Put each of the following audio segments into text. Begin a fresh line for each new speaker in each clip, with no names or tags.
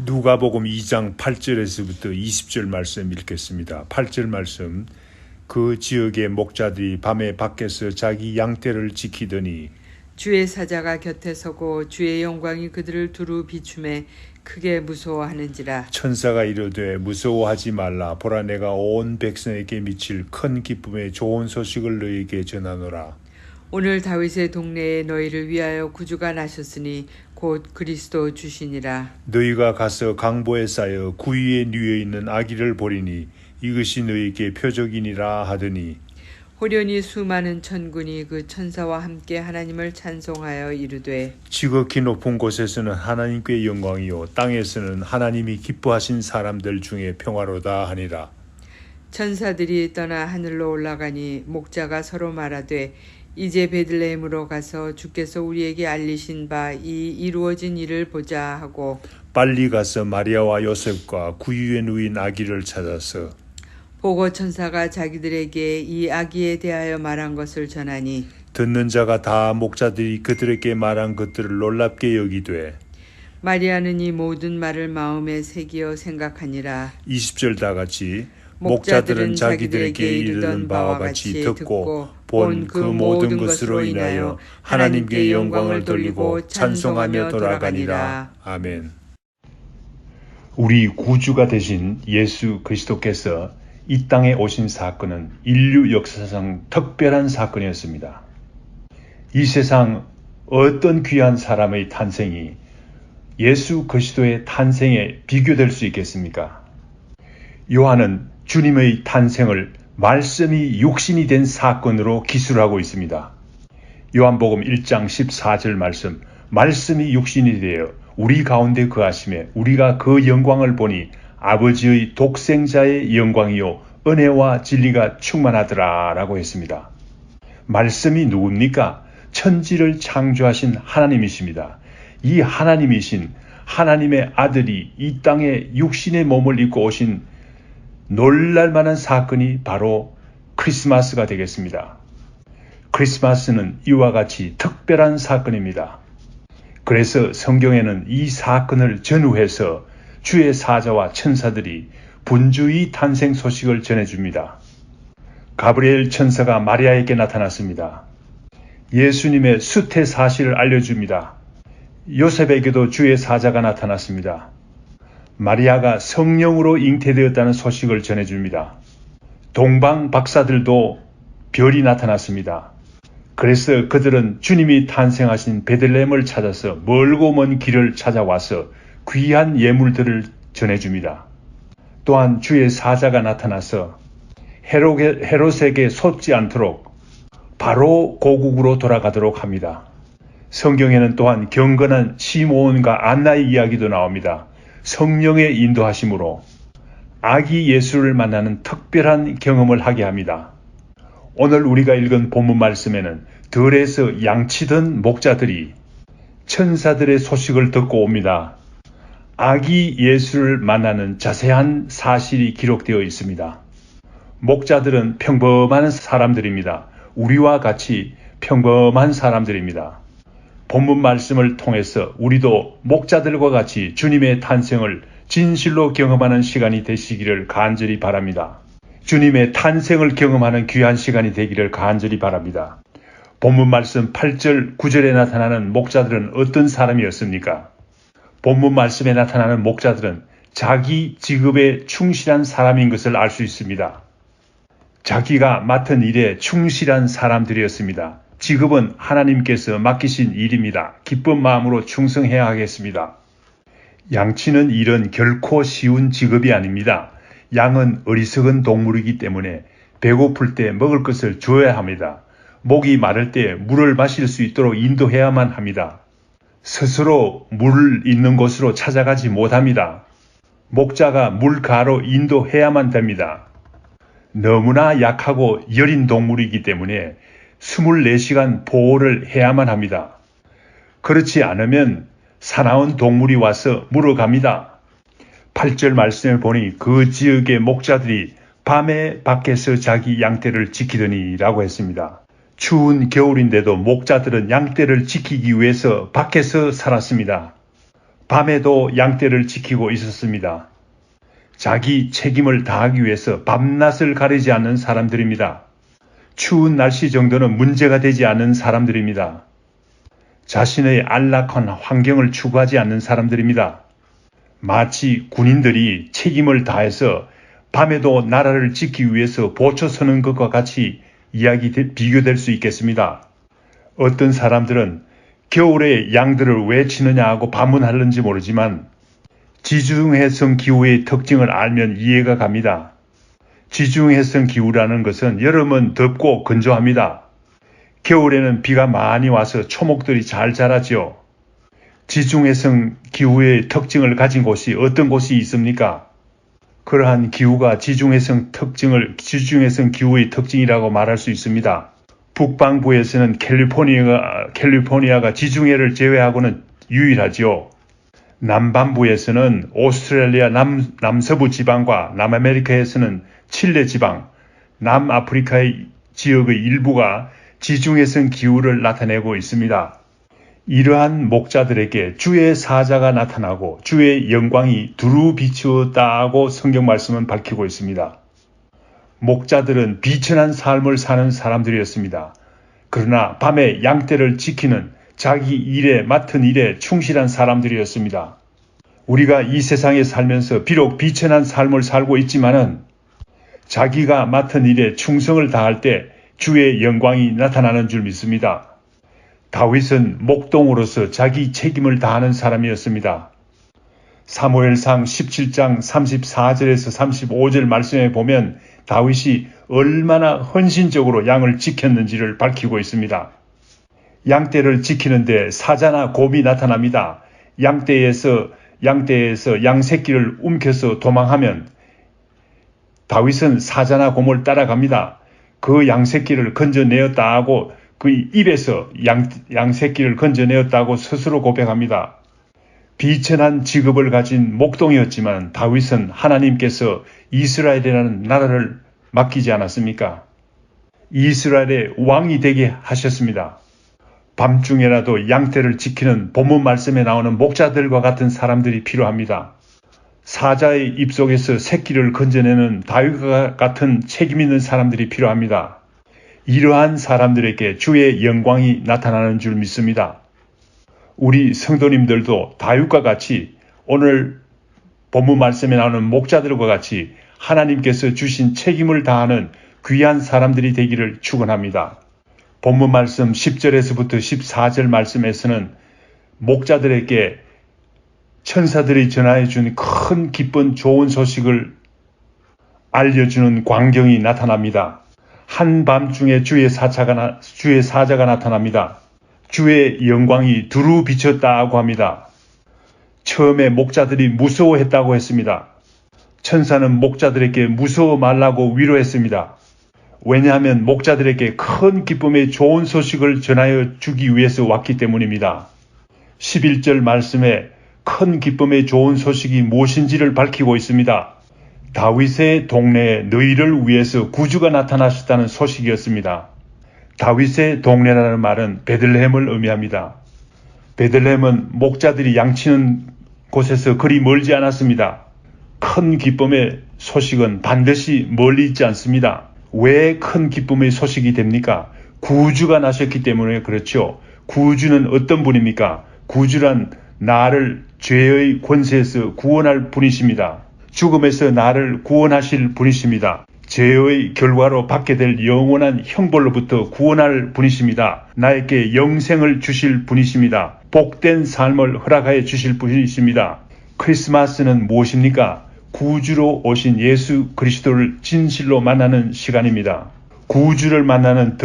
누가복음 2장 8절에서부터 20절 말씀 읽겠습니다. 8절 말씀. 그 지역의 목자들이 밤에 밖에서 자기 양떼를 지키더니
주의 사자가 곁에 서고 주의 영광이 그들을 두루 비추매 크게 무서워하는지라.
천사가 이르되 무서워하지 말라. 보라, 내가 온 백성에게 미칠 큰 기쁨의 좋은 소식을 너희에게 전하노라.
오늘 다윗의 동네에 너희를 위하여 구주가 나셨으니 곧 그리스도 주시니라.
너희가 가서 강보에 쌓여 구유에 누워 있는 아기를 보리니 이것이 너희에게 표적이니라 하더니
호련히 수많은 천군이 그 천사와 함께 하나님을 찬송하여 이르되
지극히 높은 곳에서는 하나님께 영광이요 땅에서는 하나님이 기뻐하신 사람들 중에 평화로다 하니라.
천사들이 떠나 하늘로 올라가니 목자가 서로 말하되 이제 베들레헴으로 가서 주께서 우리에게 알리신 바 이 이루어진 일을 보자 하고
빨리 가서 마리아와 요셉과 구유에 누인 아기를 찾아서
보고 천사가 자기들에게 이 아기에 대하여 말한 것을 전하니
듣는 자가 다 목자들이 그들에게 말한 것들을 놀랍게 여기되
마리아는 이 모든 말을 마음에 새기어 생각하니라.
20절 다 같이 목자들은 자기들에게 이르던 바와 같이 듣고 본 그 모든 것으로 인하여 하나님께 영광을 돌리고 찬송하며 돌아가니라. 아멘. 우리 구주가 되신 예수 그리스도께서 이 땅에 오신 사건은 인류 역사상 특별한 사건이었습니다. 이 세상 어떤 귀한 사람의 탄생이 예수 그리스도의 탄생에 비교될 수 있겠습니까? 요한은 주님의 탄생을 말씀이 육신이 된 사건으로 기술하고 있습니다. 요한복음 1장 14절 말씀, 말씀이 육신이 되어 우리 가운데 거하심에 우리가 그 영광을 보니 아버지의 독생자의 영광이요 은혜와 진리가 충만하더라 라고 했습니다. 말씀이 누굽니까? 천지를 창조하신 하나님이십니다. 이 하나님이신 하나님의 아들이 이 땅에 육신의 몸을 입고 오신 놀랄만한 사건이 바로 크리스마스가 되겠습니다. 크리스마스는 이와 같이 특별한 사건입니다. 그래서 성경에는 이 사건을 전후해서 주의 사자와 천사들이 분주히 탄생 소식을 전해줍니다. 가브리엘 천사가 마리아에게 나타났습니다. 예수님의 수태 사실을 알려줍니다. 요셉에게도 주의 사자가 나타났습니다. 마리아가 성령으로 잉태되었다는 소식을 전해줍니다. 동방 박사들도 별이 나타났습니다. 그래서 그들은 주님이 탄생하신 베들레헴을 찾아서 멀고 먼 길을 찾아와서 귀한 예물들을 전해줍니다. 또한 주의 사자가 나타나서 헤롯에게 속지 않도록 바로 고국으로 돌아가도록 합니다. 성경에는 또한 경건한 시므온과 안나의 이야기도 나옵니다. 성령의 인도하심으로 아기 예수를 만나는 특별한 경험을 하게 합니다. 오늘 우리가 읽은 본문 말씀에는 들에서 양치던 목자들이 천사들의 소식을 듣고 옵니다. 아기 예수를 만나는 자세한 사실이 기록되어 있습니다. 목자들은 평범한 사람들입니다. 우리와 같이 평범한 사람들입니다. 본문 말씀을 통해서 우리도 목자들과 같이 주님의 탄생을 진실로 경험하는 시간이 되시기를 간절히 바랍니다. 주님의 탄생을 경험하는 귀한 시간이 되기를 간절히 바랍니다. 본문 말씀 8절, 9절에 나타나는 목자들은 어떤 사람이었습니까? 본문 말씀에 나타나는 목자들은 자기 직업에 충실한 사람인 것을 알 수 있습니다. 자기가 맡은 일에 충실한 사람들이었습니다. 직업은 하나님께서 맡기신 일입니다. 기쁜 마음으로 충성해야 하겠습니다. 양치는 일은 결코 쉬운 직업이 아닙니다. 양은 어리석은 동물이기 때문에 배고플 때 먹을 것을 줘야 합니다. 목이 마를 때 물을 마실 수 있도록 인도해야만 합니다. 스스로 물 있는 곳으로 찾아가지 못합니다. 목자가 물가로 인도해야만 됩니다. 너무나 약하고 여린 동물이기 때문에 24시간 보호를 해야만 합니다. 그렇지 않으면 사나운 동물이 와서 물어갑니다. 8절 말씀을 보니 그 지역의 목자들이 밤에 밖에서 자기 양떼를 지키더니 라고 했습니다. 추운 겨울인데도 목자들은 양떼를 지키기 위해서 밖에서 살았습니다. 밤에도 양떼를 지키고 있었습니다. 자기 책임을 다하기 위해서 밤낮을 가리지 않는 사람들입니다. 추운 날씨 정도는 문제가 되지 않는 사람들입니다. 자신의 안락한 환경을 추구하지 않는 사람들입니다. 마치 군인들이 책임을 다해서 밤에도 나라를 지키기 위해서 보초 서는 것과 같이 비교될 수 있겠습니다. 어떤 사람들은 겨울에 양들을 왜 치느냐 하고 반문하는지 모르지만 지중해성 기후의 특징을 알면 이해가 갑니다. 지중해성 기후라는 것은 여름은 덥고 건조합니다. 겨울에는 비가 많이 와서 초목들이 잘 자라지요. 지중해성 기후의 특징을 가진 곳이 어떤 곳이 있습니까? 그러한 기후가 지중해성 기후의 특징이라고 말할 수 있습니다. 북방부에서는 캘리포니아가 지중해를 제외하고는 유일하지요. 남반부에서는 오스트레일리아 남서부 지방과 남아메리카에서는 칠레 지방, 남아프리카의 지역의 일부가 지중해성 기후를 나타내고 있습니다. 이러한 목자들에게 주의 사자가 나타나고 주의 영광이 두루 비추었다고 성경 말씀은 밝히고 있습니다. 목자들은 비천한 삶을 사는 사람들이었습니다. 그러나 밤에 양떼를 지키는 자기 맡은 일에 충실한 사람들이었습니다. 우리가 이 세상에 살면서 비록 비천한 삶을 살고 있지만은 자기가 맡은 일에 충성을 다할 때 주의 영광이 나타나는 줄 믿습니다. 다윗은 목동으로서 자기 책임을 다하는 사람이었습니다. 사무엘상 17장 34절에서 35절 말씀에 보면 다윗이 얼마나 헌신적으로 양을 지켰는지를 밝히고 있습니다. 양떼를 지키는데 사자나 곰이 나타납니다. 양떼에서 양 새끼를 움켜서 도망하면 다윗은 사자나 곰을 따라갑니다. 그 양 새끼를 건져내었다 하고 그 입에서 양 새끼를 건져내었다고 스스로 고백합니다. 비천한 직업을 가진 목동이었지만 다윗은 하나님께서 이스라엘이라는 나라를 맡기지 않았습니까? 이스라엘의 왕이 되게 하셨습니다. 밤중에라도 양떼를 지키는 본문 말씀에 나오는 목자들과 같은 사람들이 필요합니다. 사자의 입속에서 새끼를 건져내는 다윗과 같은 책임 있는 사람들이 필요합니다. 이러한 사람들에게 주의 영광이 나타나는 줄 믿습니다. 우리 성도님들도 다윗과 같이 오늘 본문 말씀에 나오는 목자들과 같이 하나님께서 주신 책임을 다하는 귀한 사람들이 되기를 축원합니다. 본문 말씀 10절에서부터 14절 말씀에서는 목자들에게 천사들이 전하여 준 큰 기쁜 좋은 소식을 알려주는 광경이 나타납니다. 한밤중에 주의 사자가 나타납니다. 주의 영광이 두루 비쳤다고 합니다. 처음에 목자들이 무서워했다고 했습니다. 천사는 목자들에게 무서워 말라고 위로했습니다. 왜냐하면 목자들에게 큰 기쁨의 좋은 소식을 전하여 주기 위해서 왔기 때문입니다. 11절 말씀에 큰 기쁨의 좋은 소식이 무엇인지를 밝히고 있습니다. 다윗의 동네에 너희를 위해서 구주가 나타나셨다는 소식이었습니다. 다윗의 동네라는 말은 베들레헴을 의미합니다. 베들레헴은 목자들이 양치는 곳에서 그리 멀지 않았습니다. 큰 기쁨의 소식은 반드시 멀리 있지 않습니다. 왜 큰 기쁨의 소식이 됩니까? 구주가 나셨기 때문에 그렇죠. 구주는 어떤 분입니까? 구주란 나를 죄의 권세에서 구원할 분이십니다. 죽음에서 나를 구원하실 분이십니다. 죄의 결과로 받게 될 영원한 형벌로부터 구원할 분이십니다. 나에게 영생을 주실 분이십니다. 복된 삶을 허락하여 주실 분이십니다. 크리스마스는 무엇입니까? 구주로 오신 예수 그리스도를 진실로 만나는 시간입니다. 구주를 만나는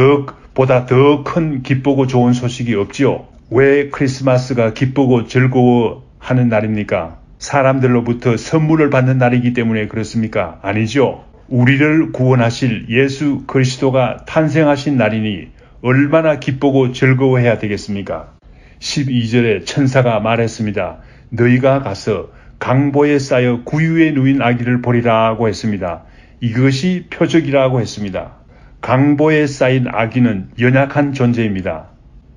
보다 더 큰 기쁘고 좋은 소식이 없지요. 왜 크리스마스가 기쁘고 즐거워하는 날입니까? 사람들로부터 선물을 받는 날이기 때문에 그렇습니까? 아니죠. 우리를 구원하실 예수 그리스도가 탄생하신 날이니 얼마나 기쁘고 즐거워해야 되겠습니까? 12절에 천사가 말했습니다. 너희가 가서 강보에 쌓여 구유에 누인 아기를 보리라고 했습니다. 이것이 표적이라고 했습니다. 강보에 쌓인 아기는 연약한 존재입니다.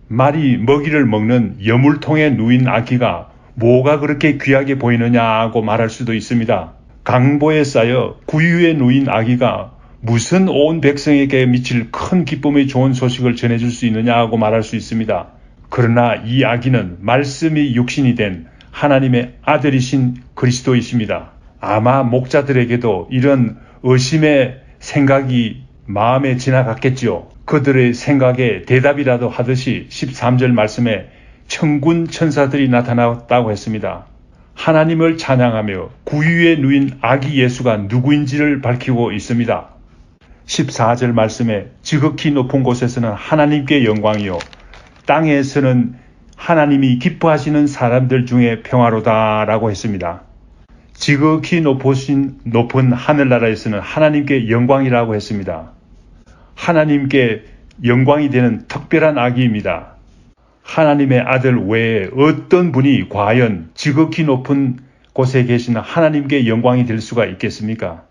말이 먹이를 먹는 여물통에 누인 아기가 뭐가 그렇게 귀하게 보이느냐고 말할 수도 있습니다. 강보에 쌓여 구유에 누인 아기가 무슨 온 백성에게 미칠 큰 기쁨의 좋은 소식을 전해줄 수 있느냐고 말할 수 있습니다. 그러나 이 아기는 말씀이 육신이 된 하나님의 아들이신 그리스도이십니다. 아마 목자들에게도 이런 의심의 생각이 마음에 지나갔겠지요. 그들의 생각에 대답이라도 하듯이 13절 말씀에 천군 천사들이 나타났다고 했습니다. 하나님을 찬양하며 구유에 누인 아기 예수가 누구인지를 밝히고 있습니다. 14절 말씀에 지극히 높은 곳에서는 하나님께 영광이요 땅에서는 하나님이 기뻐하시는 사람들 중에 평화로다 라고 했습니다. 지극히 높은 하늘나라에서는 하나님께 영광이라고 했습니다. 하나님께 영광이 되는 특별한 아기입니다. 하나님의 아들 외에 어떤 분이 과연 지극히 높은 곳에 계시는 하나님께 영광이 될 수가 있겠습니까?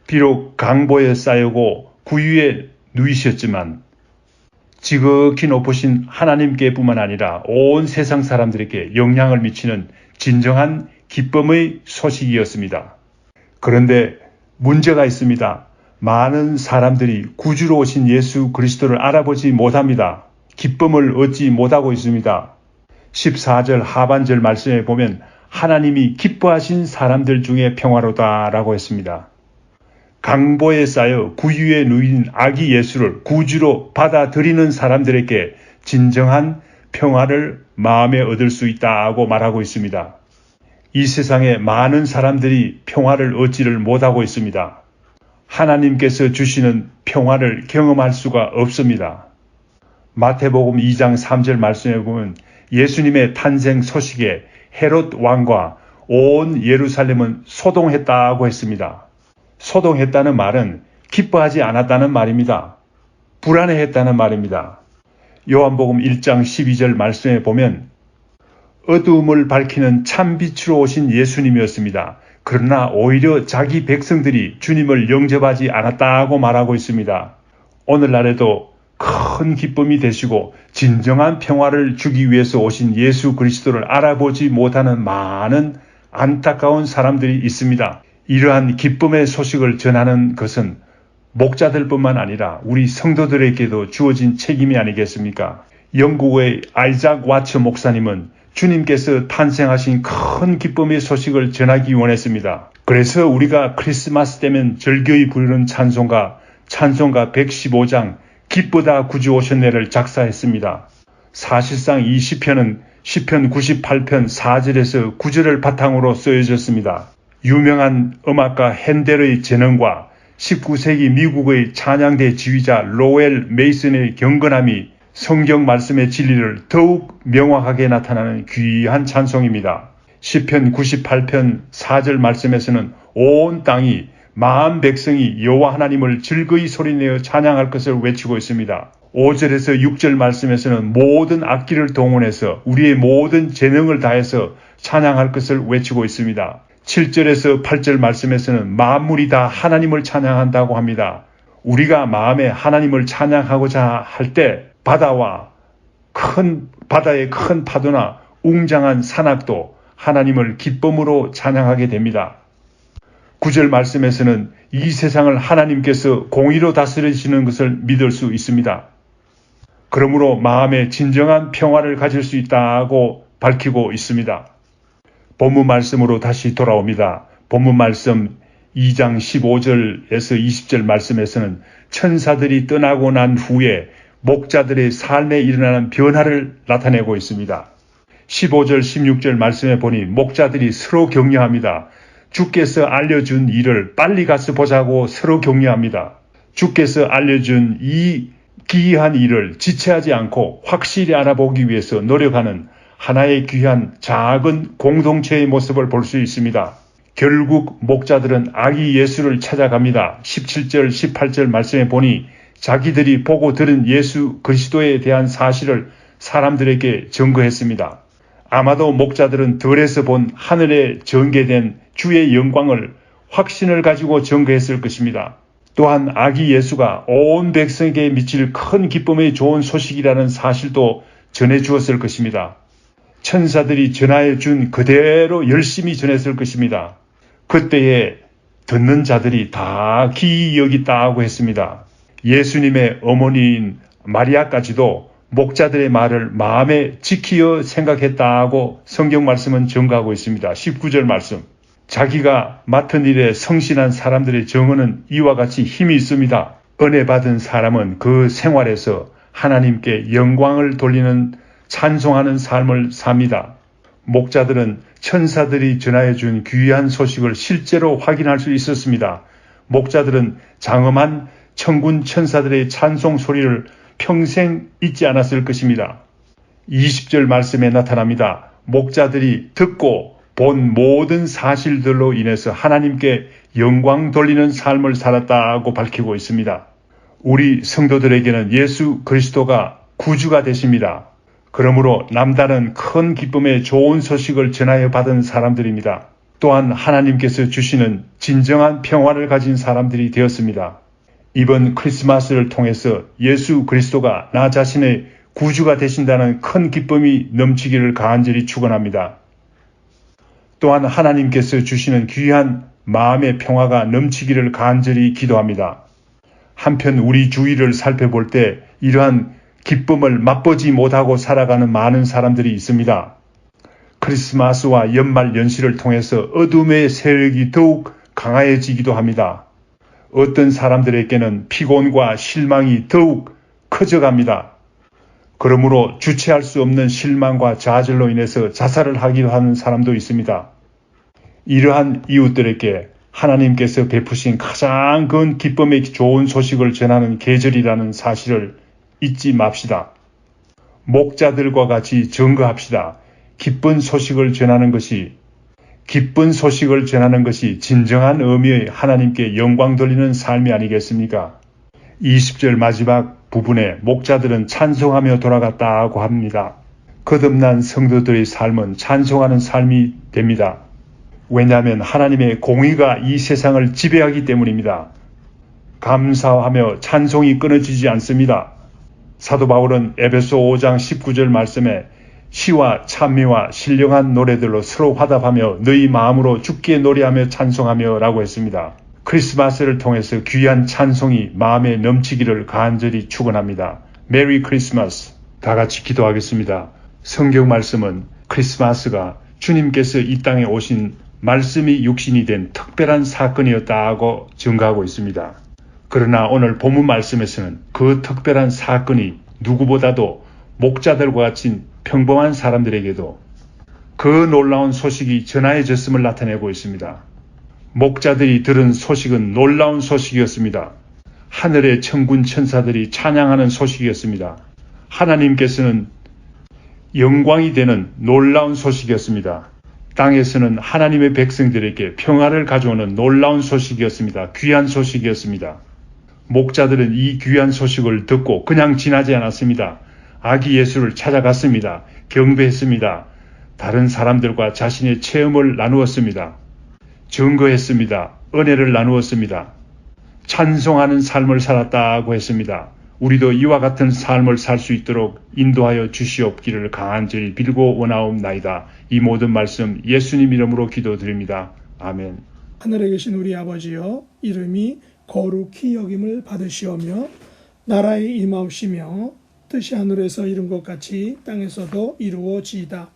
비록 강보에 쌓이고 구유에 누이셨지만 지극히 높으신 하나님께 뿐만 아니라 온 세상 사람들에게 영향을 미치는 진정한 기쁨의 소식이었습니다. 그런데 문제가 있습니다. 많은 사람들이 구주로 오신 예수 그리스도를 알아보지 못합니다. 기쁨을 얻지 못하고 있습니다. 14절 하반절 말씀에 보면 하나님이 기뻐하신 사람들 중에 평화로다라고 했습니다. 강보에 쌓여 구유에 누인 아기 예수를 구주로 받아들이는 사람들에게 진정한 평화를 마음에 얻을 수 있다고 말하고 있습니다. 이 세상에 많은 사람들이 평화를 얻지를 못하고 있습니다. 하나님께서 주시는 평화를 경험할 수가 없습니다. 마태복음 2장 3절 말씀에 보면 예수님의 탄생 소식에 헤롯 왕과 온 예루살렘은 소동했다고 했습니다. 소동했다는 말은 기뻐하지 않았다는 말입니다. 불안해했다는 말입니다. 요한복음 1장 12절 말씀에 보면 어두움을 밝히는 참빛으로 오신 예수님이었습니다. 그러나 오히려 자기 백성들이 주님을 영접하지 않았다고 말하고 있습니다. 오늘날에도 큰 기쁨이 되시고 진정한 평화를 주기 위해서 오신 예수 그리스도를 알아보지 못하는 많은 안타까운 사람들이 있습니다. 이러한 기쁨의 소식을 전하는 것은 목자들뿐만 아니라 우리 성도들에게도 주어진 책임이 아니겠습니까? 영국의 아이작 와처 목사님은 주님께서 탄생하신 큰 기쁨의 소식을 전하기 원했습니다. 그래서 우리가 크리스마스 때면 절교히 부르는 찬송가 115장 기쁘다 구주 오셨네를 작사했습니다. 사실상 이 시편은 시편 98편 4절에서 9절을 바탕으로 쓰여졌습니다. 유명한 음악가 핸델의 재능과 19세기 미국의 찬양대 지휘자 로엘 메이슨의 경건함이 성경 말씀의 진리를 더욱 명확하게 나타나는 귀한 찬송입니다. 시편 98편 4절 말씀에서는 온 땅이 만 백성이 여호와 하나님을 즐거이 소리내어 찬양할 것을 외치고 있습니다. 5절에서 6절 말씀에서는 모든 악기를 동원해서 우리의 모든 재능을 다해서 찬양할 것을 외치고 있습니다. 7절에서 8절 말씀에서는 만물이 다 하나님을 찬양한다고 합니다. 우리가 마음에 하나님을 찬양하고자 할 때 바다의 큰 파도나 웅장한 산악도 하나님을 기쁨으로 찬양하게 됩니다. 9절 말씀에서는 이 세상을 하나님께서 공의로 다스리시는 것을 믿을 수 있습니다. 그러므로 마음에 진정한 평화를 가질 수 있다고 밝히고 있습니다. 본문 말씀으로 다시 돌아옵니다. 본문 말씀 2장 15절에서 20절 말씀에서는 천사들이 떠나고 난 후에 목자들의 삶에 일어나는 변화를 나타내고 있습니다. 15절 16절 말씀에 보니 목자들이 서로 격려합니다. 주께서 알려준 일을 빨리 가서 보자고 서로 격려합니다. 주께서 알려준 이 기이한 일을 지체하지 않고 확실히 알아보기 위해서 노력하는 하나의 귀한 작은 공동체의 모습을 볼 수 있습니다. 결국 목자들은 아기 예수를 찾아갑니다. 17절 18절 말씀에 보니 자기들이 보고 들은 예수 그리스도에 대한 사실을 사람들에게 증거했습니다. 아마도 목자들은 들에서 본 하늘에 전개된 주의 영광을 확신을 가지고 증거했을 것입니다. 또한 아기 예수가 온 백성에게 미칠 큰 기쁨의 좋은 소식이라는 사실도 전해 주었을 것입니다. 천사들이 전하여 준 그대로 열심히 전했을 것입니다. 그때에 듣는 자들이 다 기이 여겼다고 했습니다. 예수님의 어머니인 마리아까지도 목자들의 말을 마음에 지키어 생각했다고 성경 말씀은 증거하고 있습니다. 19절 말씀. 자기가 맡은 일에 성실한 사람들의 정언은 이와 같이 힘이 있습니다. 은혜 받은 사람은 그 생활에서 하나님께 영광을 돌리는 찬송하는 삶을 삽니다. 목자들은 천사들이 전하여 준 귀한 소식을 실제로 확인할 수 있었습니다. 목자들은 장엄한 천군 천사들의 찬송 소리를 평생 잊지 않았을 것입니다. 20절 말씀에 나타납니다. 목자들이 듣고 본 모든 사실들로 인해서 하나님께 영광 돌리는 삶을 살았다고 밝히고 있습니다. 우리 성도들에게는 예수 그리스도가 구주가 되십니다. 그러므로 남다른 큰 기쁨의 좋은 소식을 전하여 받은 사람들입니다. 또한 하나님께서 주시는 진정한 평화를 가진 사람들이 되었습니다. 이번 크리스마스를 통해서 예수 그리스도가 나 자신의 구주가 되신다는 큰 기쁨이 넘치기를 간절히 축원합니다. 또한 하나님께서 주시는 귀한 마음의 평화가 넘치기를 간절히 기도합니다. 한편 우리 주위를 살펴볼 때 이러한 기쁨을 맛보지 못하고 살아가는 많은 사람들이 있습니다. 크리스마스와 연말 연시를 통해서 어둠의 세력이 더욱 강해지기도 합니다. 어떤 사람들에게는 피곤과 실망이 더욱 커져갑니다. 그러므로 주체할 수 없는 실망과 좌절로 인해서 자살을 하기도 하는 사람도 있습니다. 이러한 이웃들에게 하나님께서 베푸신 가장 큰 기쁨의 좋은 소식을 전하는 계절이라는 사실을 잊지 맙시다. 목자들과 같이 증거합시다. 기쁜 소식을 전하는 것이 진정한 의미의 하나님께 영광 돌리는 삶이 아니겠습니까? 20절 마지막 부분에 목자들은 찬송하며 돌아갔다고 합니다. 거듭난 성도들의 삶은 찬송하는 삶이 됩니다. 왜냐하면 하나님의 공의가 이 세상을 지배하기 때문입니다. 감사하며 찬송이 끊어지지 않습니다. 사도 바울은 에베소 5장 19절 말씀에 시와 찬미와 신령한 노래들로 서로 화답하며 너희 마음으로 주께 노래하며 찬송하며 라고 했습니다. 크리스마스를 통해서 귀한 찬송이 마음에 넘치기를 간절히 축원합니다. 메리 크리스마스. 다 같이 기도하겠습니다. 성경 말씀은 크리스마스가 주님께서 이 땅에 오신 말씀이 육신이 된 특별한 사건이었다고 증거하고 있습니다. 그러나 오늘 본문 말씀에서는 그 특별한 사건이 누구보다도 목자들과 같이 평범한 사람들에게도 그 놀라운 소식이 전하여졌음을 나타내고 있습니다. 목자들이 들은 소식은 놀라운 소식이었습니다. 하늘의 천군 천사들이 찬양하는 소식이었습니다. 하나님께서는 영광이 되는 놀라운 소식이었습니다. 땅에서는 하나님의 백성들에게 평화를 가져오는 놀라운 소식이었습니다. 귀한 소식이었습니다. 목자들은 이 귀한 소식을 듣고 그냥 지나지 않았습니다. 아기 예수를 찾아갔습니다. 경배했습니다. 다른 사람들과 자신의 체험을 나누었습니다. 증거했습니다. 은혜를 나누었습니다. 찬송하는 삶을 살았다고 했습니다. 우리도 이와 같은 삶을 살 수 있도록 인도하여 주시옵기를 간절히 빌고 원하옵나이다. 이 모든 말씀 예수님 이름으로 기도드립니다. 아멘.
하늘에 계신 우리 아버지여, 이름이 거룩히 여김을 받으시오며 나라의 임하옵시며 뜻이 하늘에서 이룬 것 같이 땅에서도 이루어지이다.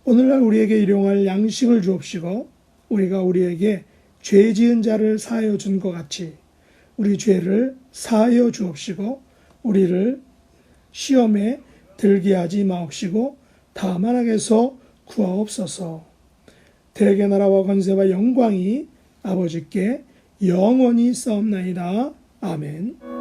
오늘날 우리에게 일용할 양식을 주옵시고 우리가 우리에게 죄 지은 자를 사하여 준 것 같이 우리 죄를 사하여 주옵시고 우리를 시험에 들게 하지 마옵시고 다만 악에서 구하옵소서. 대개 나라와 권세와 영광이 아버지께 영원히 싸움나이다. 아멘.